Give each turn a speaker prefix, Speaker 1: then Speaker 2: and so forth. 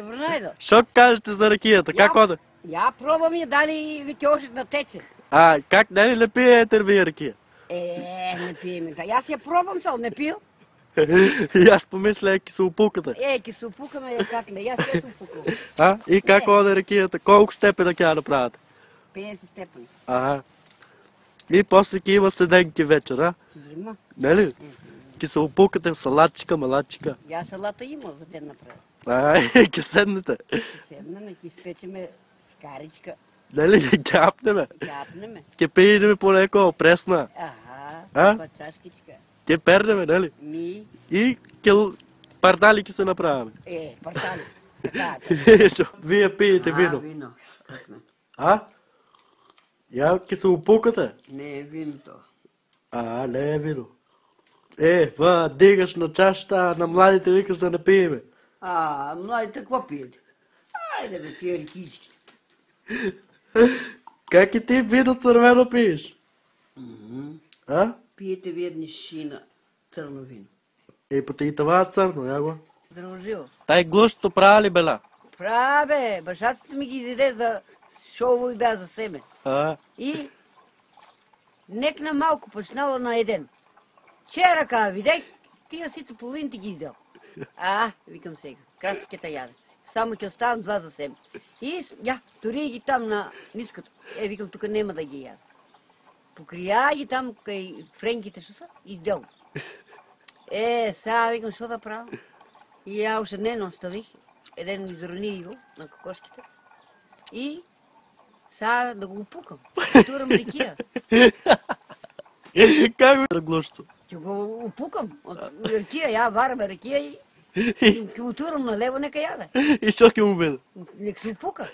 Speaker 1: Добро найдо.
Speaker 2: Що кажете за ракията? Как оде?
Speaker 1: Я пробвам я дали ви още да тече.
Speaker 2: Как не пиете вие ракия?
Speaker 1: Не пием. Аз я пробвам сал, не пил.
Speaker 2: И аз помисля, ки се опукате.
Speaker 1: Ки се опукаме, как не, аз се опукам.
Speaker 2: И как оде ракията? Колко степена ќе да правите?
Speaker 1: 50 степени.
Speaker 2: И после ки има седенки вечер,
Speaker 1: Ки има.
Speaker 2: Нели? Ки се опукате в салатчика, малатчика.
Speaker 1: Я салата има за ден направя.
Speaker 2: Ки седнете.
Speaker 1: Ки седнеме, ки спечеме скаричка.
Speaker 2: Нели? Кяпнеме.
Speaker 1: Кяпнеме.
Speaker 2: Ке пиенеме по некоя пресна.
Speaker 1: Ага, чашкичка.
Speaker 2: Ке пернеме, нели? И ке пардали ки се направяме.
Speaker 1: Пардали. Така.
Speaker 2: Вие пиете вино.
Speaker 1: Вино.
Speaker 2: Я ке се опукате.
Speaker 1: Не е виното.
Speaker 2: Не е вино. Дигаш на чашата, на младите викаш да не пиеме.
Speaker 1: Младите какво пиете? Айде да пие рекичките.
Speaker 2: Как и ти вино цървено пиеш?
Speaker 1: Пиете ви едни шина църно вино.
Speaker 2: Па и това църно, я го.
Speaker 1: Здравожило.
Speaker 2: Тай глушто прави ли бела?
Speaker 1: Праве, бащата ми ги изеде за шоу и бя за себе. И некна малко почнала на един. Вчера ка видех, тия сито половин ти ги издел. Викам сега, кратката яде. Само ќе оставам два за себе. И дори ги там на ниското. Викам, тук нема да ги яда. Покрия ги там кај френките што са, издел. Сега викам, што да правам? И я още дневно оставих. Един изрони го на кокошките. И сега да го опукам. Турам рекия.
Speaker 2: Как го глушто?
Speaker 1: Ќе го опукам. От рекия, я вараме рекия и ќе го турам налево, нека яде.
Speaker 2: И што ќе му биде?
Speaker 1: Нека се опука.